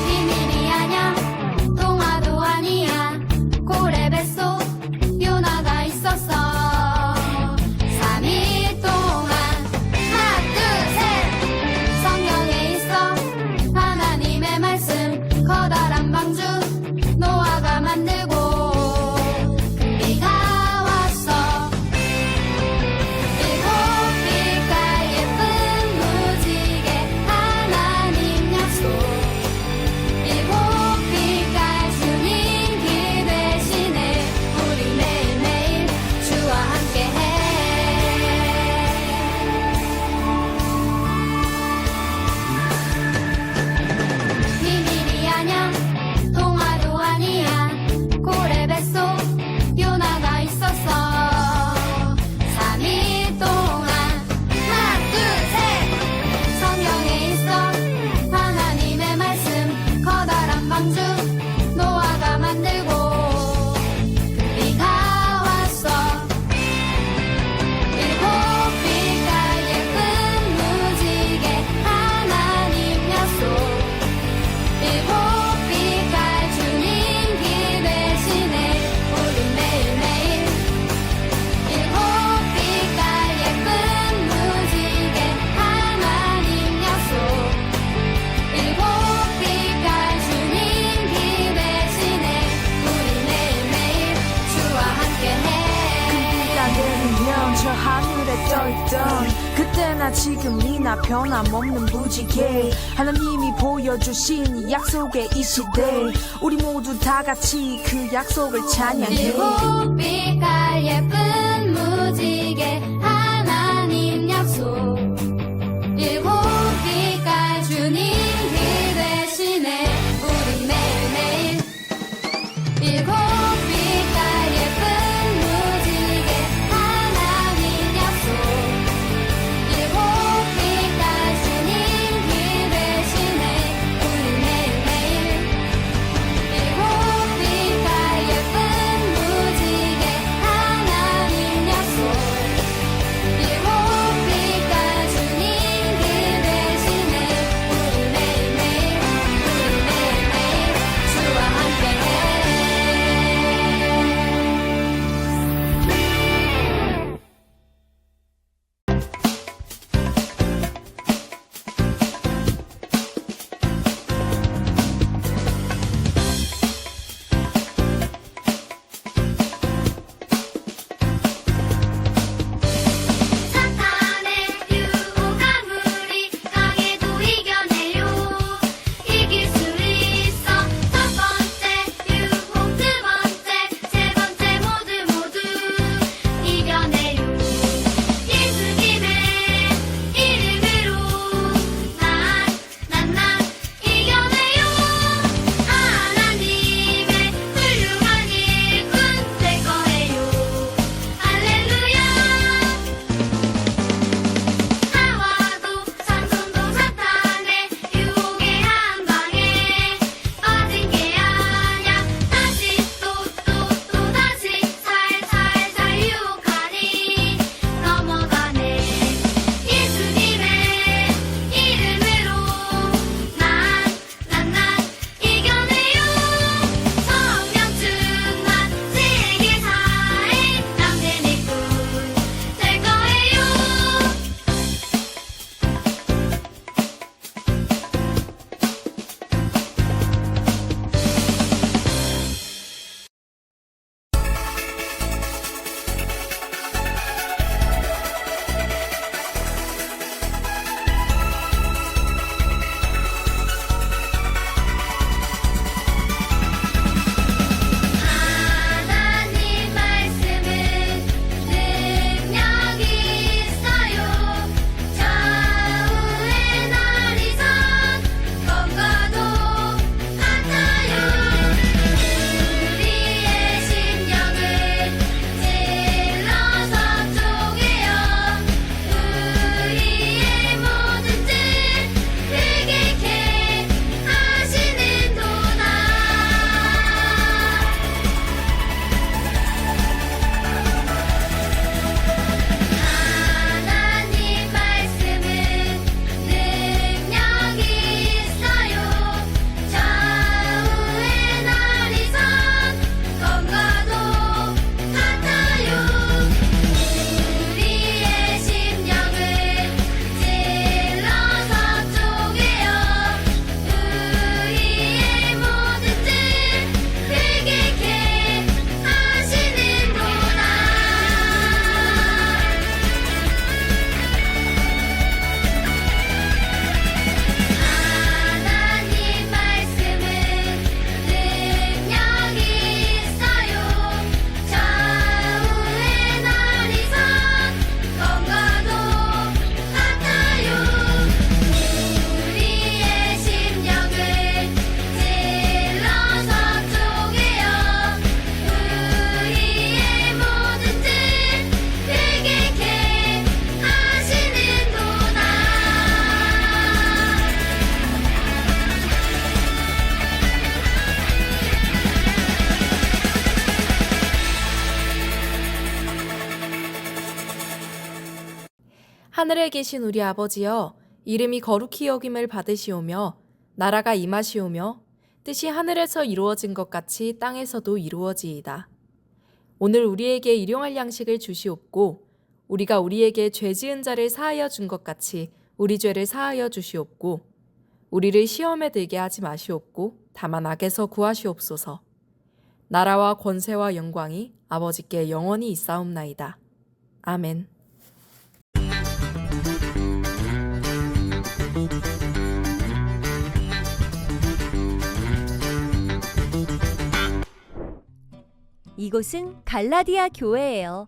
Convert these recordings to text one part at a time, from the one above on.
비밀이 아냐 동화도 아니야 고래 뱃속 요나가 있었어 3일 동안 하나 둘셋 성경에 있어 하나님의 말씀 커다란 방주 노아가 만들고 비가 왔어 일곱 빛깔 예쁜 무지개 하나님 약속 일곱 빛깔 주님 길 대신에 우리 매일매일 주와 함께해 비밀이 아냐 동화도 아니야 고래 뱃속 요나가 있었어 3일 동안 하나 둘셋 성경에 있어 하나님의 말씀 커다란 방주 노아가 만들고 비가 왔어 일곱 빛깔 예쁜 무지개 하나님 약속 일곱 빛깔 주님 길 대신에 우리 매일매일 일곱 빛깔 예쁜 무지개 하나님 약속 일곱 빛깔 주님 길 대신에 우리 매일매일 주와 함께해 비가 내리면 저 하늘에 떠있던 그때나 지금이나 변함없는 무지개 하나님이 보여주신 약속의 이 시대 우리 모두 다 같이 그 약속을 찬양해 일곱 빛깔 예쁜 무지개 하나님 약속 일곱 빛깔 주님 길 대신에 우리 매일매일 일곱 빛깔 예쁜 무지개 하나님 약속 일곱 빛깔 주님 길 대신에 우리 매일매일 일곱 빛깔 예쁜 무지개 하나님 약속 하늘에 계신 우리 아버지여, 이름이 거룩히 여김을 받으시오며 나라가 임하시오며 뜻이 하늘에서 이루어진 것 같이 땅에서도 이루어지이다. 오늘 우리에게 일용할 양식을 주시옵고 우리가 우리에게 죄 지은 자를 사하여 준 것 같이 우리 죄를 사하여 주시옵고 우리를 시험에 들게 하지 마시옵고 다만 악에서 구하시옵소서. 나라와 권세와 영광이 아버지께 영원히 있사옵나이다. 아멘. 이곳은 갈라디아 교회예요.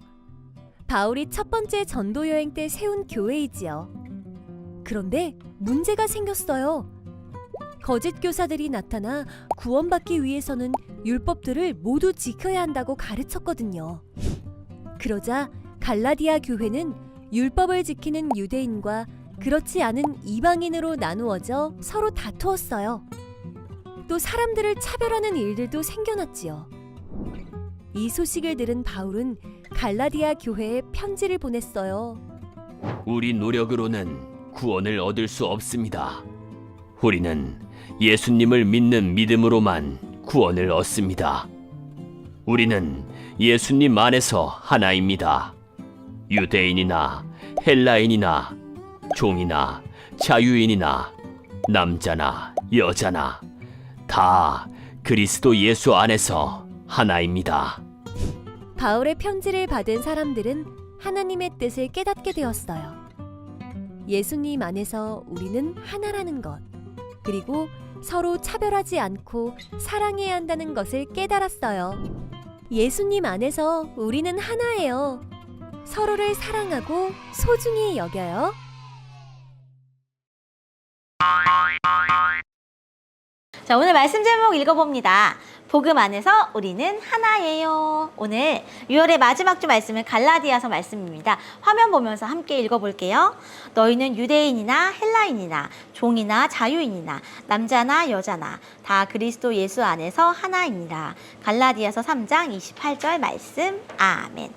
바울이 첫 번째 전도 여행 때 세운 교회이지요. 그런데 문제가 생겼어요. 거짓 교사들이 나타나 구원받기 위해서는 율법들을 모두 지켜야 한다고 가르쳤거든요. 그러자 갈라디아 교회는 율법을 지키는 유대인과 그렇지 않은 이방인으로 나누어져 서로 다투었어요. 또 사람들을 차별하는 일들도 생겨났지요. 이 소식을 들은 바울은 갈라디아 교회에 편지를 보냈어요. 우리 노력으로는 구원을 얻을 수 없습니다. 우리는 예수님을 믿는 믿음으로만 구원을 얻습니다. 우리는 예수님 안에서 하나입니다. 유대인이나 헬라인이나 종이나 자유인이나 남자나 여자나 다 그리스도 예수 안에서 하나입니다. 바울의 편지를 받은 사람들은 하나님의 뜻을 깨닫게 되었어요. 예수님 안에서 우리는 하나라는 것, 그리고 서로 차별하지 않고 사랑해야 한다는 것을 깨달았어요. 예수님 안에서 우리는 하나예요. 서로를 사랑하고 소중히 여겨요. 자, 오늘 말씀 제목 읽어봅니다. 복음 안에서 우리는 하나예요. 오늘 6월의 마지막 주 말씀은 갈라디아서 말씀입니다. 화면 보면서 함께 읽어볼게요. 너희는 유대인이나 헬라인이나 종이나 자유인이나 남자나 여자나 다 그리스도 예수 안에서 하나이니라. 갈라디아서 3장 28절 말씀. 아멘.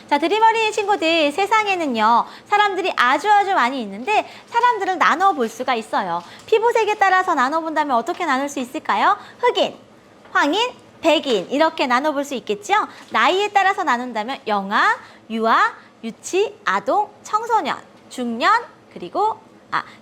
자, 드림어린이 친구들, 세상에는요 사람들이 아주 많이 있는데 사람들을 나눠볼 수가 있어요. 피부색에 따라서 나눠본다면 어떻게 나눌 수 있을까요? 흑인, 황인, 백인 이렇게 나눠볼 수 있겠죠. 나이에 따라서 나눈다면 영아, 유아, 유치, 아동, 청소년, 중년, 그리고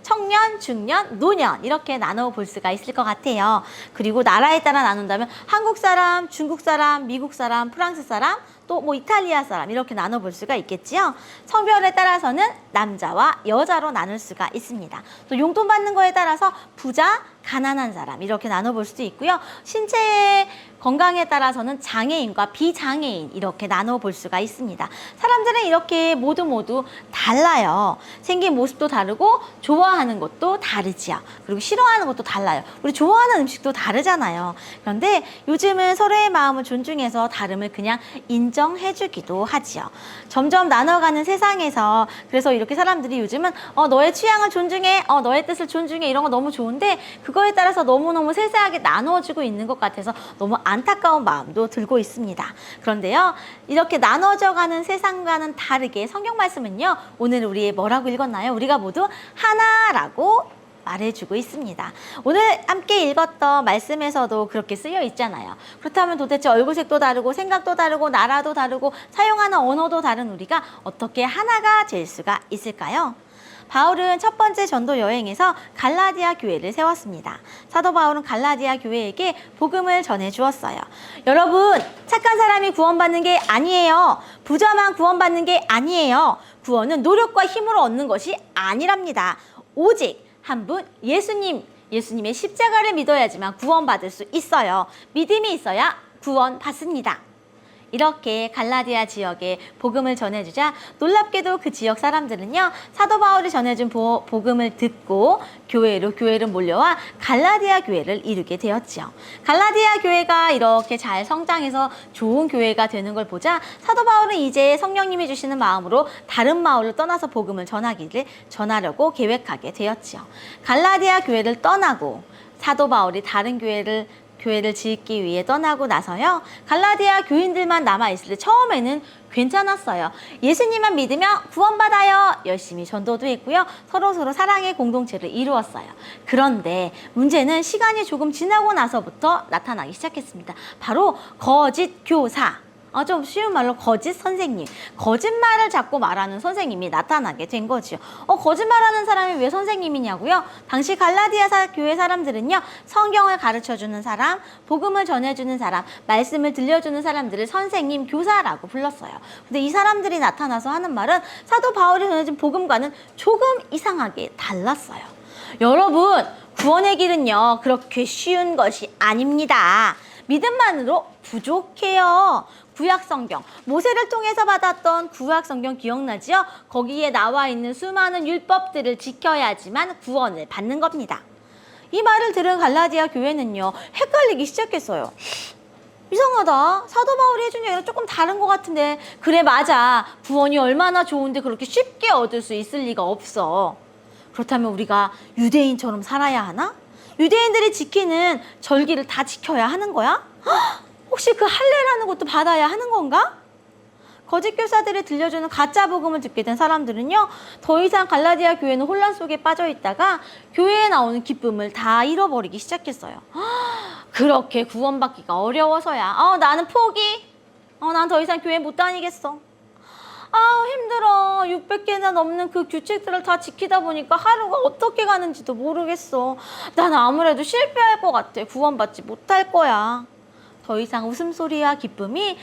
청년, 중년, 노년 이렇게 나눠볼 수가 있을 것 같아요. 그리고 나라에 따라 나눈다면 한국 사람, 중국 사람, 미국 사람, 프랑스 사람, 또 뭐 이탈리아 사람 이렇게 나눠볼 수가 있겠지요. 성별에 따라서는 남자와 여자로 나눌 수가 있습니다. 또 용돈 받는 거에 따라서 부자, 가난한 사람 이렇게 나눠볼 수도 있고요. 신체의 건강에 따라서는 장애인과 비장애인 이렇게 나눠볼 수가 있습니다. 사람들은 이렇게 모두 달라요. 생긴 모습도 다르고 좋아하는 것도 다르지요. 그리고 싫어하는 것도 달라요. 우리 좋아하는 음식도 다르잖아요. 그런데 요즘은 서로의 마음을 존중해서 다름을 그냥 인정해주기도 하지요. 점점 나눠가는 세상에서 그래서 이렇게 사람들이 요즘은 너의 취향을 존중해, 너의 뜻을 존중해 이런 거 너무 좋은데 그거에 따라서 너무너무 세세하게 나눠주고 있는 것 같아서 너무 안타까운 마음도 들고 있습니다. 그런데요, 이렇게 나눠져가는 세상과는 다르게 성경 말씀은요, 오늘 우리 뭐라고 읽었나요? 우리가 모두 하나라고 말해주고 있습니다. 오늘 함께 읽었던 말씀에서도 그렇게 쓰여 있잖아요. 그렇다면 도대체 얼굴색도 다르고 생각도 다르고 나라도 다르고 사용하는 언어도 다른 우리가 어떻게 하나가 될 수가 있을까요? 바울은 첫 번째 전도 여행에서 갈라디아 교회를 세웠습니다. 사도 바울은 갈라디아 교회에게 복음을 전해 주었어요. 여러분, 착한 사람이 구원받는 게 아니에요. 부자만 구원받는 게 아니에요. 구원은 노력과 힘으로 얻는 것이 아니랍니다. 오직 한 분 예수님의 십자가를 믿어야지만 구원받을 수 있어요. 믿음이 있어야 구원받습니다. 이렇게 갈라디아 지역에 복음을 전해주자 놀랍게도 그 지역 사람들은요, 사도 바울이 전해준 복음을 듣고 교회로 몰려와 갈라디아 교회를 이루게 되었죠. 갈라디아 교회가 이렇게 잘 성장해서 좋은 교회가 되는 걸 보자 사도 바울은 이제 성령님이 주시는 마음으로 다른 마을로 떠나서 복음을 전하려고 계획하게 되었죠. 갈라디아 교회를 떠나고 사도 바울이 다른 교회를 교회를 짓기 위해 떠나고 나서요. 갈라디아 교인들만 남아있을 때 처음에는 괜찮았어요. 예수님만 믿으면 구원받아요. 열심히 전도도 했고요. 서로서로 사랑의 공동체를 이루었어요. 그런데 문제는 시간이 조금 지나고 나서부터 나타나기 시작했습니다. 바로 거짓 교사. 좀 쉬운 말로 거짓 선생님, 거짓말을 자꾸 말하는 선생님이 나타나게 된 거지요. 거짓말하는 사람이 왜 선생님이냐고요? 당시 갈라디아 교회 사람들은요, 성경을 가르쳐주는 사람, 복음을 전해주는 사람, 말씀을 들려주는 사람들을 선생님, 교사라고 불렀어요. 근데 이 사람들이 나타나서 하는 말은 사도 바울이 전해준 복음과는 조금 이상하게 달랐어요. 여러분, 구원의 길은요, 그렇게 쉬운 것이 아닙니다. 믿음만으로 부족해요. 구약성경, 모세를 통해서 받았던 구약성경 기억나지요? 거기에 나와 있는 수많은 율법들을 지켜야지만 구원을 받는 겁니다. 이 말을 들은 갈라디아 교회는요, 헷갈리기 시작했어요. 이상하다. 사도 바울이 해준 얘기랑 조금 다른 것 같은데. 그래, 맞아. 구원이 얼마나 좋은데 그렇게 쉽게 얻을 수 있을 리가 없어. 그렇다면 우리가 유대인처럼 살아야 하나? 유대인들이 지키는 절기를 다 지켜야 하는 거야? 혹시 그 할례라는 것도 받아야 하는 건가? 거짓 교사들이 들려주는 가짜 복음을 듣게 된 사람들은요, 더 이상 갈라디아 교회는 혼란 속에 빠져 있다가 교회에 나오는 기쁨을 다 잃어버리기 시작했어요. 그렇게 구원받기가 어려워서야. 나는 포기. 난 더 이상 교회 못 다니겠어. 힘들어. 600개나 넘는 그 규칙들을 다 지키다 보니까 하루가 어떻게 가는지도 모르겠어. 난 아무래도 실패할 것 같아. 구원받지 못할 거야. 더 이상 웃음소리와 기쁨이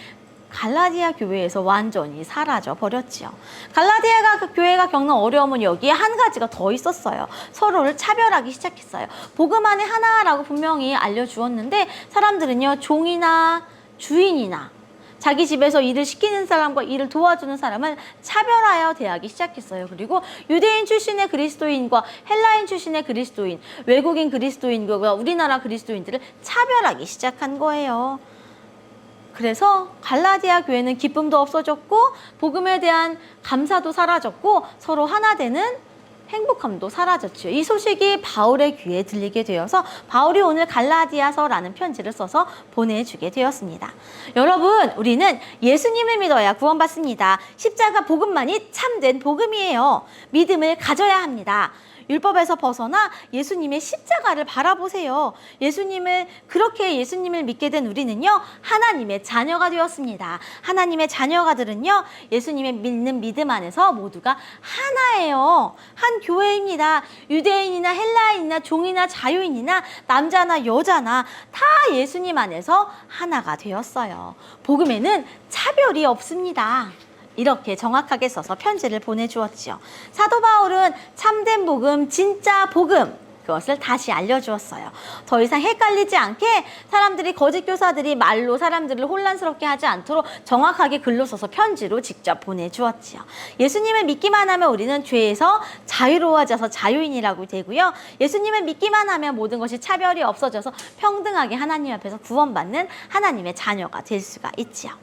갈라디아 교회에서 완전히 사라져 버렸지요. 갈라디아 교회가 겪는 어려움은 여기에 한 가지가 더 있었어요. 서로를 차별하기 시작했어요. 복음 안에 하나라고 분명히 알려주었는데 사람들은요, 종이나 주인이나 자기 집에서 일을 시키는 사람과 일을 도와주는 사람을 차별하여 대하기 시작했어요. 그리고 유대인 출신의 그리스도인과 헬라인 출신의 그리스도인, 외국인 그리스도인과 우리나라 그리스도인들을 차별하기 시작한 거예요. 그래서 갈라디아 교회는 기쁨도 없어졌고 복음에 대한 감사도 사라졌고 서로 하나 되는 행복함도 사라졌죠. 이 소식이 바울의 귀에 들리게 되어서 바울이 오늘 갈라디아서라는 편지를 써서 보내주게 되었습니다. 여러분, 우리는 예수님을 믿어야 구원받습니다. 십자가 복음만이 참된 복음이에요. 믿음을 가져야 합니다. 율법에서 벗어나 예수님의 십자가를 바라보세요. 그렇게 예수님을 믿게 된 우리는요, 하나님의 자녀가 되었습니다. 하나님의 자녀가들은요, 예수님의 믿는 믿음 안에서 모두가 하나예요. 한 교회입니다. 유대인이나 헬라인이나 종이나 자유인이나 남자나 여자나 다 예수님 안에서 하나가 되었어요. 복음에는 차별이 없습니다. 이렇게 정확하게 써서 편지를 보내주었지요. 사도 바울은 참된 복음, 진짜 복음, 그것을 다시 알려주었어요. 더 이상 헷갈리지 않게 사람들이, 거짓 교사들이 말로 사람들을 혼란스럽게 하지 않도록 정확하게 글로 써서 편지로 직접 보내주었지요. 예수님을 믿기만 하면 우리는 죄에서 자유로워져서 자유인이라고 되고요. 예수님을 믿기만 하면 모든 것이 차별이 없어져서 평등하게 하나님 앞에서 구원받는 하나님의 자녀가 될 수가 있지요.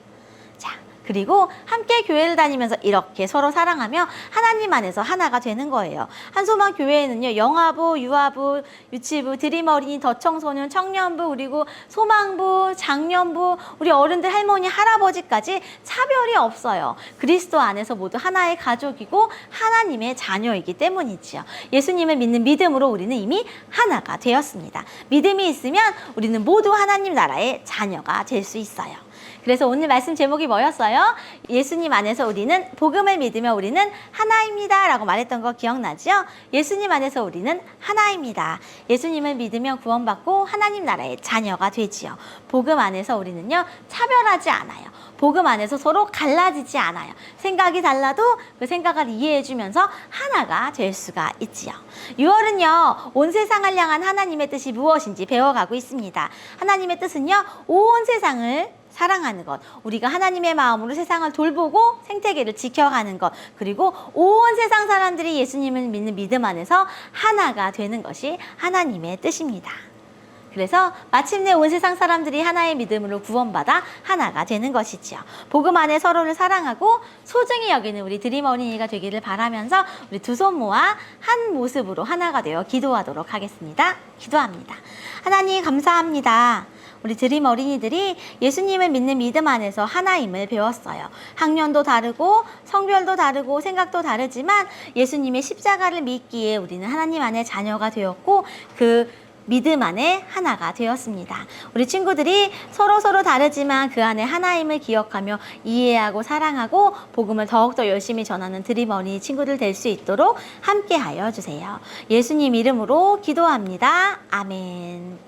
그리고 함께 교회를 다니면서 이렇게 서로 사랑하며 하나님 안에서 하나가 되는 거예요. 한소망 교회에는요, 영아부, 유아부, 유치부, 드림 어린이, 더청소년, 청년부, 그리고 소망부, 장년부, 우리 어른들, 할머니, 할아버지까지 차별이 없어요. 그리스도 안에서 모두 하나의 가족이고 하나님의 자녀이기 때문이지요. 예수님을 믿는 믿음으로 우리는 이미 하나가 되었습니다. 믿음이 있으면 우리는 모두 하나님 나라의 자녀가 될 수 있어요. 그래서 오늘 말씀 제목이 뭐였어요? 예수님 안에서 우리는, 복음을 믿으며 우리는 하나입니다 라고 말했던 거 기억나죠? 예수님 안에서 우리는 하나입니다. 예수님을 믿으며 구원받고 하나님 나라의 자녀가 되지요. 복음 안에서 우리는요, 차별하지 않아요. 복음 안에서 서로 갈라지지 않아요. 생각이 달라도 그 생각을 이해해주면서 하나가 될 수가 있지요. 6월은요, 온 세상을 향한 하나님의 뜻이 무엇인지 배워가고 있습니다. 하나님의 뜻은요, 온 세상을 사랑하는 것, 우리가 하나님의 마음으로 세상을 돌보고 생태계를 지켜가는 것, 그리고 온 세상 사람들이 예수님을 믿는 믿음 안에서 하나가 되는 것이 하나님의 뜻입니다. 그래서 마침내 온 세상 사람들이 하나의 믿음으로 구원받아 하나가 되는 것이지요. 복음 안에 서로를 사랑하고 소중히 여기는 우리 드림 어린이가 되기를 바라면서 우리 두 손 모아 한 모습으로 하나가 되어 기도하도록 하겠습니다. 기도합니다. 하나님 감사합니다. 우리 드림 어린이들이 예수님을 믿는 믿음 안에서 하나임을 배웠어요. 학년도 다르고 성별도 다르고 생각도 다르지만 예수님의 십자가를 믿기에 우리는 하나님 안에 자녀가 되었고 그 믿음 안에 하나가 되었습니다. 우리 친구들이 서로 다르지만 그 안에 하나임을 기억하며 이해하고 사랑하고 복음을 더욱더 열심히 전하는 드림 어린이 친구들 될 수 있도록 함께 하여 주세요. 예수님 이름으로 기도합니다. 아멘.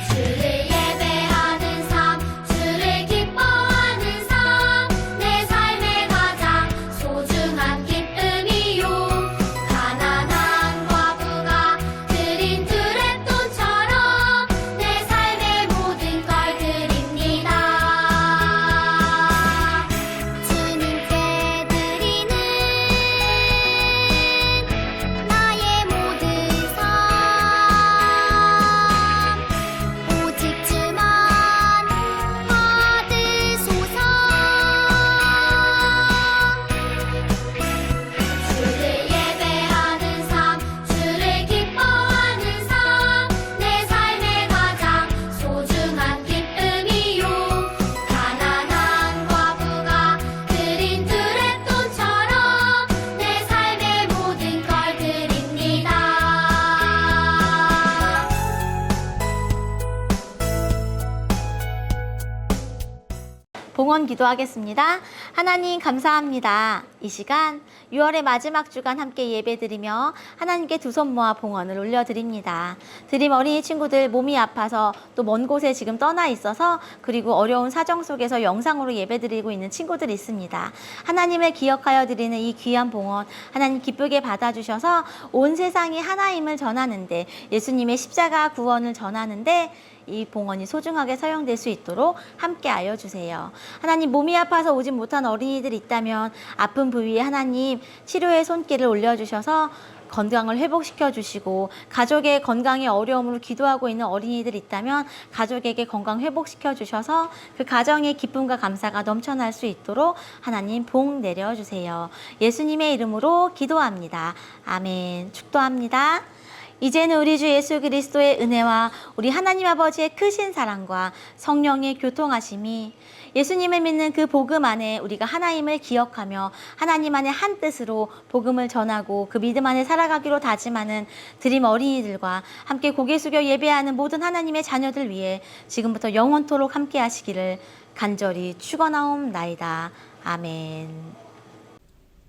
주를 예배하는 삶, 주를 기뻐하는 삶, 내 삶의 가장 소중한 기쁨이요. 가난한 과부가 드린 드랩돈처럼 내 삶의 모든 걸 드립니다. 주님께 드리는 나의 모든 삶, 오직 주만 받으소서. 주를 예배하는 삶, 주를 기뻐하는 삶, 내 삶의 가장 소중한 기쁨이요. 가난한 과부가 드린 드랩돈처럼 내 삶의 모든 걸 드립니다. 봉헌 기도하겠습니다. 하나님 감사합니다. 이 시간 6월의 마지막 주간 함께 예배드리며 하나님께 두 손 모아 봉헌을 올려드립니다. 드림 어린이 친구들 몸이 아파서 또 먼 곳에 지금 떠나 있어서 그리고 어려운 사정 속에서 영상으로 예배드리고 있는 친구들이 있습니다. 하나님을 기억하여 드리는 이 귀한 봉헌 하나님 기쁘게 받아주셔서 온 세상이 하나임을 전하는데 예수님의 십자가 구원을 전하는데 이 봉헌이 소중하게 사용될 수 있도록 함께 하여 주세요. 하나님 몸이 아파서 오지 못한 어린이들 있다면 아픈 부위에 하나님 치료의 손길을 올려주셔서 건강을 회복시켜 주시고 가족의 건강에 어려움으로 기도하고 있는 어린이들 있다면 가족에게 건강 회복시켜 주셔서 그 가정의 기쁨과 감사가 넘쳐날 수 있도록 하나님 복 내려주세요. 예수님의 이름으로 기도합니다. 아멘. 축도합니다. 이제는 우리 주 예수 그리스도의 은혜와 우리 하나님 아버지의 크신 사랑과 성령의 교통하심이 예수님을 믿는 그 복음 안에 우리가 하나님을 기억하며 하나님 안에 한 뜻으로 복음을 전하고 그 믿음 안에 살아가기로 다짐하는 드림 어린이들과 함께 고개 숙여 예배하는 모든 하나님의 자녀들 위해 지금부터 영원토록 함께 하시기를 간절히 축원하옵나이다. 아멘.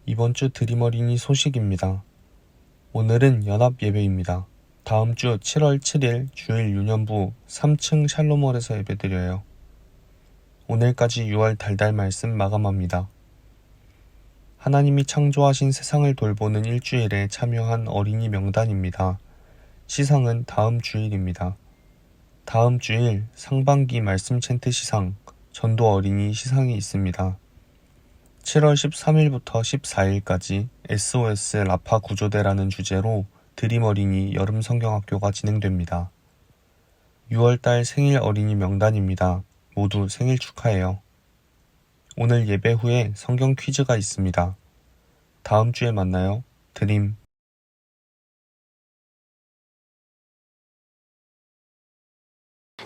이번 주 드림 어린이 소식입니다. 오늘은 연합 예배입니다. 다음 주 7월 7일 주일 유년부 3층 샬롬홀에서 예배드려요. 오늘까지 6월 달달 말씀 마감합니다. 하나님이 창조하신 세상을 돌보는 일주일에 참여한 어린이 명단입니다. 시상은 다음 주일입니다. 다음 주일 상반기 말씀 챈트 시상, 전도 어린이 시상이 있습니다. 7월 13일부터 14일까지 SOS 라파 구조대라는 주제로 드림 어린이 여름 성경학교가 진행됩니다. 6월달 생일 어린이 명단입니다. 모두 생일 축하해요. 오늘 예배 후에 성경 퀴즈가 있습니다. 다음 주에 만나요. 드림.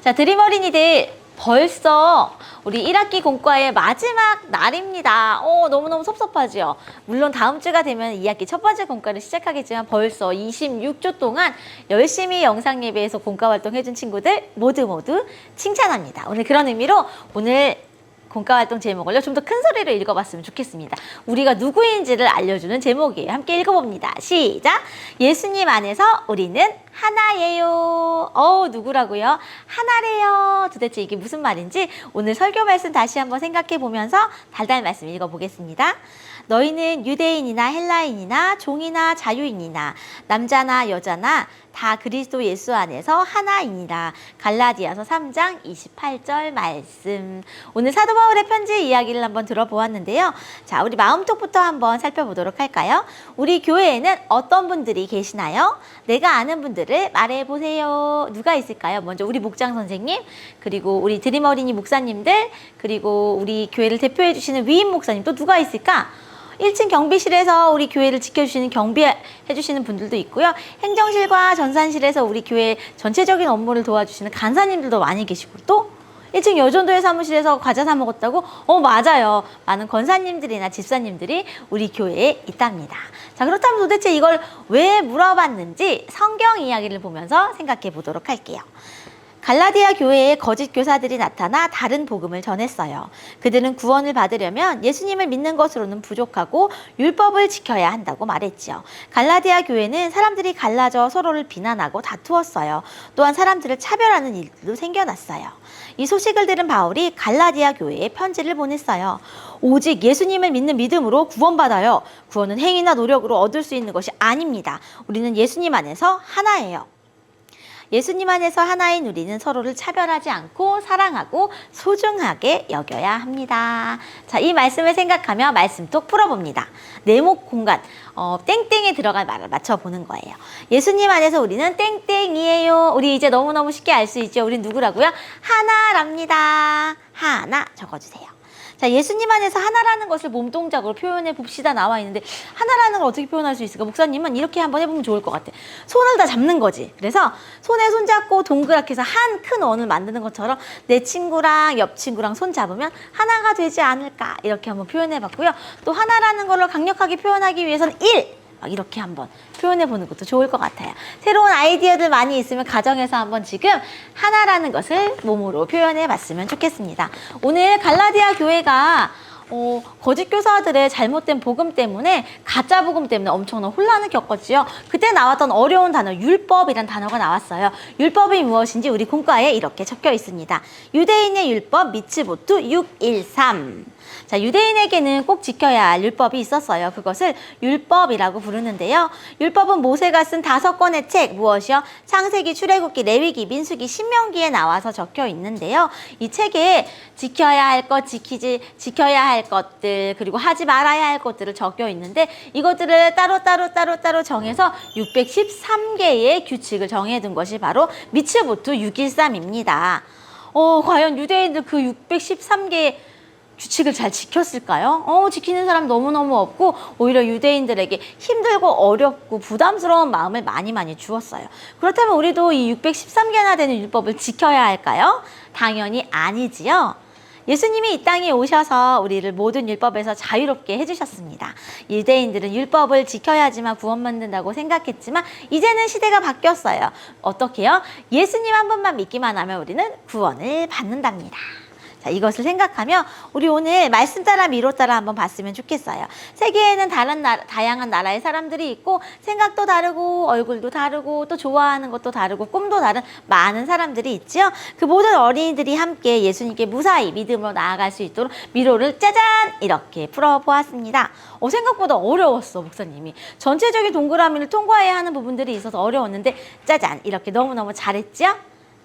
자, 드림 어린이들 벌써 우리 1학기 공과의 마지막 날입니다. 너무너무 섭섭하죠? 물론 다음 주가 되면 2학기 첫 번째 공과를 시작하겠지만 벌써 26주 동안 열심히 영상 예배에서 공과 활동해준 친구들 모두 칭찬합니다. 오늘 그런 의미로 오늘 공과 활동 제목을요 좀 더 큰 소리로 읽어봤으면 좋겠습니다. 우리가 누구인지를 알려주는 제목이에요. 함께 읽어봅니다. 시작! 예수님 안에서 우리는 하나예요. 누구라고요? 하나래요. 도대체 이게 무슨 말인지 오늘 설교 말씀 다시 한번 생각해 보면서 달달 말씀 읽어보겠습니다. 너희는 유대인이나 헬라인이나 종이나 자유인이나 남자나 여자나 다 그리스도 예수 안에서 하나이니라. 갈라디아서 3장 28절 말씀. 오늘 사도 바울의 편지 이야기를 한번 들어보았는데요. 자, 우리 마음톡부터 한번 살펴보도록 할까요? 우리 교회에는 어떤 분들이 계시나요? 내가 아는 분들은 교회들을 말해보세요. 누가 있을까요? 먼저 우리 목장 선생님, 그리고 우리 드림 어린이 목사님들, 그리고 우리 교회를 대표해 주시는 위임 목사님, 또 누가 있을까? 1층 경비실에서 우리 교회를 지켜주시는 경비해 주시는 분들도 있고요. 행정실과 전산실에서 우리 교회 전체적인 업무를 도와주시는 간사님들도 많이 계시고, 또 1층 여전도회 사무실에서 과자 사 먹었다고? 맞아요. 많은 권사님들이나 집사님들이 우리 교회에 있답니다. 자, 그렇다면 도대체 이걸 왜 물어봤는지 성경 이야기를 보면서 생각해 보도록 할게요. 갈라디아 교회에 거짓 교사들이 나타나 다른 복음을 전했어요. 그들은 구원을 받으려면 예수님을 믿는 것으로는 부족하고 율법을 지켜야 한다고 말했지요. 갈라디아 교회는 사람들이 갈라져 서로를 비난하고 다투었어요. 또한 사람들을 차별하는 일도 생겨났어요. 이 소식을 들은 바울이 갈라디아 교회에 편지를 보냈어요. 오직 예수님을 믿는 믿음으로 구원받아요. 구원은 행위나 노력으로 얻을 수 있는 것이 아닙니다. 우리는 예수님 안에서 하나예요. 예수님 안에서 하나인 우리는 서로를 차별하지 않고 사랑하고 소중하게 여겨야 합니다. 자, 이 말씀을 생각하며 말씀톡 풀어봅니다. 네모 공간, 땡땡에 들어갈 말을 맞춰보는 거예요. 예수님 안에서 우리는 땡땡이에요. 우리 이제 너무너무 쉽게 알 수 있죠. 우린 누구라고요? 하나랍니다. 하나 적어주세요. 자, 예수님 안에서 하나라는 것을 몸동작으로 표현해 봅시다 나와 있는데 하나라는 걸 어떻게 표현할 수 있을까? 목사님은 이렇게 한번 해보면 좋을 것 같아. 손을 다 잡는 거지. 그래서 손에 손 잡고 동그랗게 해서 한 큰 원을 만드는 것처럼 내 친구랑 옆 친구랑 손 잡으면 하나가 되지 않을까? 이렇게 한번 표현해 봤고요. 또 하나라는 걸로 강력하게 표현하기 위해서는 이렇게 한번 표현해 보는 것도 좋을 것 같아요. 새로운 아이디어들 많이 있으면 가정에서 한번 지금 하나라는 것을 몸으로 표현해 봤으면 좋겠습니다. 오늘 갈라디아 교회가 거짓 교사들의 잘못된 복음 때문에, 가짜 복음 때문에 엄청난 혼란을 겪었지요. 그때 나왔던 어려운 단어 율법이란 단어가 나왔어요. 율법이 무엇인지 우리 공과에 이렇게 적혀 있습니다. 유대인의 율법 미츠보트 613. 자, 유대인에게는 꼭 지켜야 할 율법이 있었어요. 그것을 율법이라고 부르는데요. 율법은 모세가 쓴 5권의 책, 무엇이요? 창세기, 출애굽기, 레위기, 민수기, 신명기에 나와서 적혀 있는데요. 이 책에 지켜야 할 것, 지켜야 할 것들, 그리고 하지 말아야 할 것들을 적혀 있는데, 이것들을 따로 정해서 613개의 규칙을 정해둔 것이 바로 미츠보트 613입니다. 과연 유대인들 그 613개의 규칙을 잘 지켰을까요? 지키는 사람 너무너무 없고 오히려 유대인들에게 힘들고 어렵고 부담스러운 마음을 많이 주었어요. 그렇다면 우리도 이 613개나 되는 율법을 지켜야 할까요? 당연히 아니지요. 예수님이 이 땅에 오셔서 우리를 모든 율법에서 자유롭게 해주셨습니다. 유대인들은 율법을 지켜야지만 구원받는다고 생각했지만 이제는 시대가 바뀌었어요. 어떻게요? 예수님 한 분만 믿기만 하면 우리는 구원을 받는답니다. 자, 이것을 생각하며 우리 오늘 말씀 따라 미로 따라 한번 봤으면 좋겠어요. 세계에는 다양한 나라의 사람들이 있고 생각도 다르고 얼굴도 다르고 또 좋아하는 것도 다르고 꿈도 다른 많은 사람들이 있지요. 그 모든 어린이들이 함께 예수님께 무사히 믿음으로 나아갈 수 있도록 미로를 짜잔 이렇게 풀어보았습니다. 생각보다 어려웠어, 목사님이. 전체적인 동그라미를 통과해야 하는 부분들이 있어서 어려웠는데 짜잔 이렇게 너무너무 잘했죠?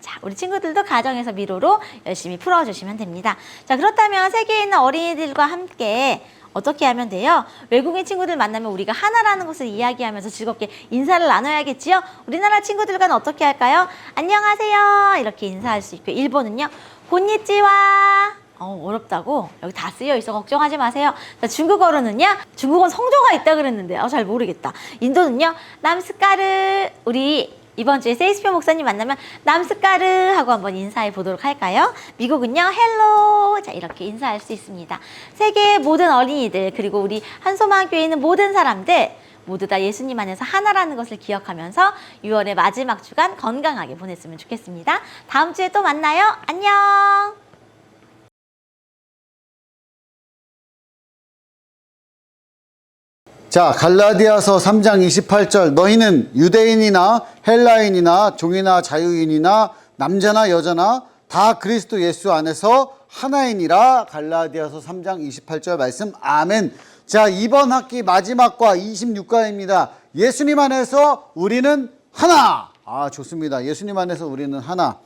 자, 우리 친구들도 가정에서 미로로 열심히 풀어주시면 됩니다. 자, 그렇다면 세계에 있는 어린이들과 함께 어떻게 하면 돼요? 외국인 친구들 만나면 우리가 하나라는 것을 이야기하면서 즐겁게 인사를 나눠야겠지요? 우리나라 친구들과는 어떻게 할까요? 안녕하세요 이렇게 인사할 수 있고, 일본은요 곤니찌와. 어렵다고? 여기 다 쓰여 있어. 걱정하지 마세요. 자, 중국어로는요, 중국어는 성조가 있다 그랬는데 잘 모르겠다. 인도는요 남스카르. 우리 이번 주에 세이스표 목사님 만나면 남스카르 하고 한번 인사해 보도록 할까요? 미국은요 헬로. 자, 이렇게 인사할 수 있습니다. 세계의 모든 어린이들, 그리고 우리 한소망교회에 있는 모든 사람들 모두 다 예수님 안에서 하나라는 것을 기억하면서 6월의 마지막 주간 건강하게 보냈으면 좋겠습니다. 다음 주에 또 만나요. 안녕. 자, 갈라디아서 3장 28절, 너희는 유대인이나 헬라인이나 종이나 자유인이나 남자나 여자나 다 그리스도 예수 안에서 하나이니라. 갈라디아서 3장 28절 말씀. 아멘. 자, 이번 학기 마지막과 26과입니다. 예수님 안에서 우리는 하나. 좋습니다. 예수님 안에서 우리는 하나.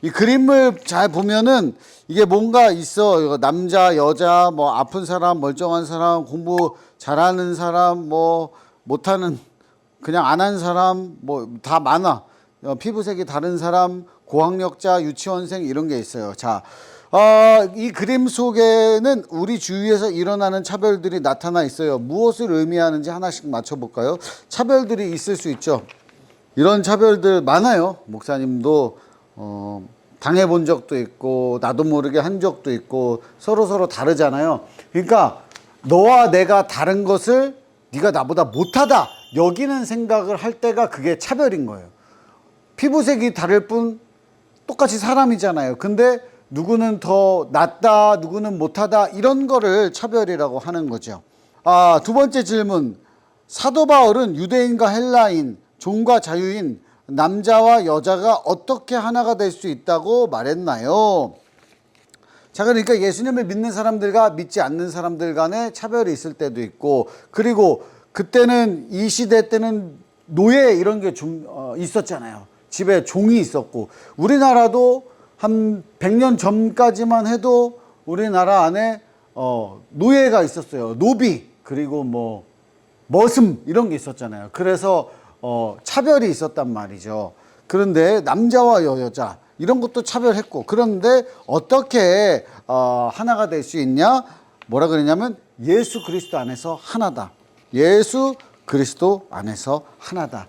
이 그림을 잘 보면은 이게 뭔가 있어. 이거 남자, 여자, 뭐 아픈 사람, 멀쩡한 사람, 공부 잘하는 사람, 뭐 못하는, 그냥 안 한 사람, 뭐 다 많아. 피부색이 다른 사람, 고학력자, 유치원생 이런 게 있어요. 자, 이 그림 속에는 우리 주위에서 일어나는 차별들이 나타나 있어요. 무엇을 의미하는지 하나씩 맞춰볼까요? 차별들이 있을 수 있죠. 이런 차별들 많아요. 목사님도 당해본 적도 있고 나도 모르게 한 적도 있고 서로 다르잖아요. 그러니까 너와 내가 다른 것을 네가 나보다 못하다 여기는 생각을 할 때가 그게 차별인 거예요. 피부색이 다를 뿐 똑같이 사람이잖아요. 근데 누구는 더 낫다, 누구는 못하다 이런 거를 차별이라고 하는 거죠. 두 번째 질문. 사도 바울은 유대인과 헬라인, 종과 자유인, 남자와 여자가 어떻게 하나가 될 수 있다고 말했나요? 자, 그러니까 예수님을 믿는 사람들과 믿지 않는 사람들 간에 차별이 있을 때도 있고, 그리고 그때는 이 시대 때는 노예 이런 게 좀 있었잖아요. 집에 종이 있었고, 우리나라도 한 100년 전까지만 해도 우리나라 안에 노예가 있었어요. 노비, 그리고 뭐 머슴 이런 게 있었잖아요. 그래서 차별이 있었단 말이죠. 그런데 남자와 여자 이런 것도 차별했고, 그런데 어떻게 하나가 될 수 있냐? 뭐라 그러냐면 예수 그리스도 안에서 하나다. 예수 그리스도 안에서 하나다.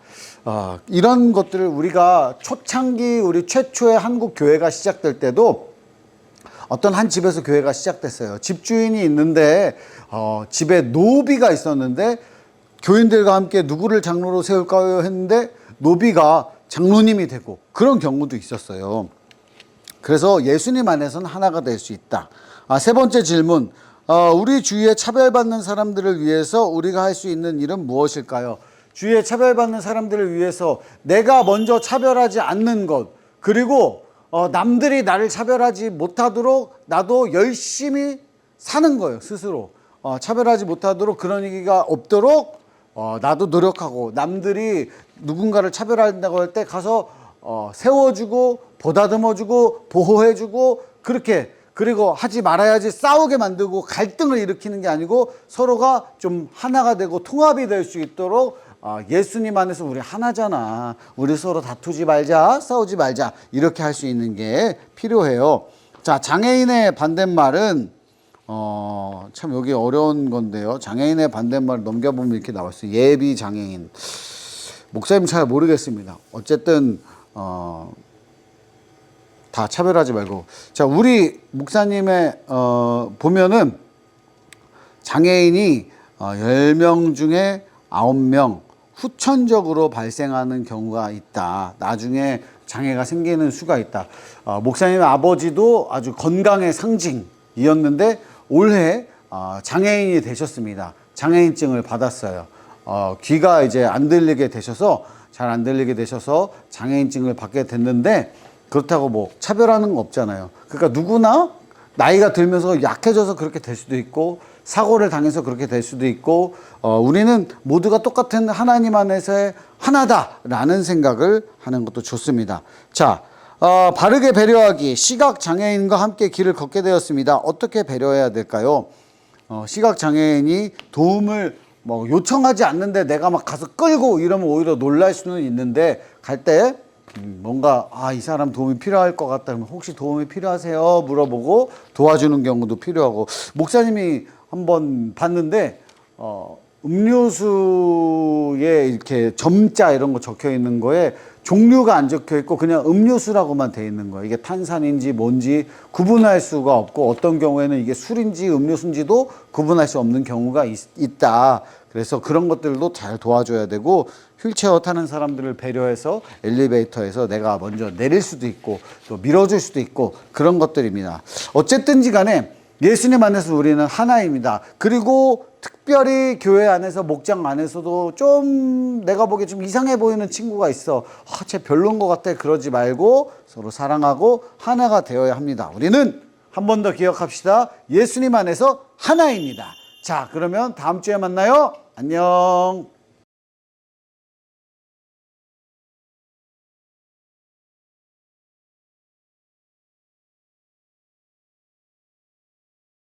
이런 것들을 우리가 초창기 우리 최초의 한국 교회가 시작될 때도 어떤 한 집에서 교회가 시작됐어요. 집주인이 있는데 집에 노비가 있었는데 교인들과 함께 누구를 장로로 세울까요 했는데 노비가 장로님이 되고 그런 경우도 있었어요. 그래서 예수님 안에서는 하나가 될 수 있다. 세 번째 질문. 우리 주위에 차별받는 사람들을 위해서 우리가 할 수 있는 일은 무엇일까요? 주위에 차별받는 사람들을 위해서 내가 먼저 차별하지 않는 것, 그리고 남들이 나를 차별하지 못하도록 나도 열심히 사는 거예요. 스스로 차별하지 못하도록, 그런 얘기가 없도록 나도 노력하고, 남들이 누군가를 차별한다고 할 때 가서 세워주고 보다듬어주고 보호해주고, 그렇게, 그리고 하지 말아야지 싸우게 만들고 갈등을 일으키는 게 아니고 서로가 좀 하나가 되고 통합이 될 수 있도록 예수님 안에서 우리 하나잖아, 우리 서로 다투지 말자, 싸우지 말자, 이렇게 할 수 있는 게 필요해요. 자, 장애인의 반대말은 참 여기 어려운 건데요. 장애인의 반대말 넘겨보면 이렇게 나왔어요. 예비 장애인. 목사님 잘 모르겠습니다. 어쨌든 다 차별하지 말고. 자, 우리 목사님의 보면은 장애인이 10명 중에 9명 후천적으로 발생하는 경우가 있다. 나중에 장애가 생기는 수가 있다. 목사님의 아버지도 아주 건강의 상징이었는데 올해 장애인이 되셨습니다. 장애인증을 받았어요. 귀가 이제 안 들리게 되셔서, 잘 안 들리게 되셔서 장애인증을 받게 됐는데, 그렇다고 뭐 차별하는 거 없잖아요. 그러니까 누구나 나이가 들면서 약해져서 그렇게 될 수도 있고, 사고를 당해서 그렇게 될 수도 있고, 우리는 모두가 똑같은 하나님 안에서의 하나다라는 생각을 하는 것도 좋습니다. 자, 바르게 배려하기. 시각장애인과 함께 길을 걷게 되었습니다. 어떻게 배려해야 될까요? 시각장애인이 도움을 뭐 요청하지 않는데 내가 막 가서 끌고 이러면 오히려 놀랄 수는 있는데, 갈 때 뭔가 이 사람 도움이 필요할 것 같다 그러면 혹시 도움이 필요하세요? 물어보고 도와주는 경우도 필요하고. 목사님이 한번 봤는데 음료수에 이렇게 점자 이런 거 적혀 있는 거에 종류가 안 적혀 있고 그냥 음료수라고만 돼 있는 거예요. 이게 탄산인지 뭔지 구분할 수가 없고, 어떤 경우에는 이게 술인지 음료수인지도 구분할 수 없는 경우가 있다. 그래서 그런 것들도 잘 도와줘야 되고, 휠체어 타는 사람들을 배려해서 엘리베이터에서 내가 먼저 내릴 수도 있고 또 밀어줄 수도 있고, 그런 것들입니다. 어쨌든지 간에 예수님 안에서 우리는 하나입니다. 그리고 특별히 교회 안에서, 목장 안에서도 좀 내가 보기에 좀 이상해 보이는 친구가 있어. 쟤 별론 것 같아. 그러지 말고 서로 사랑하고 하나가 되어야 합니다. 우리는 한 번 더 기억합시다. 예수님 안에서 하나입니다. 자, 그러면 다음 주에 만나요. 안녕.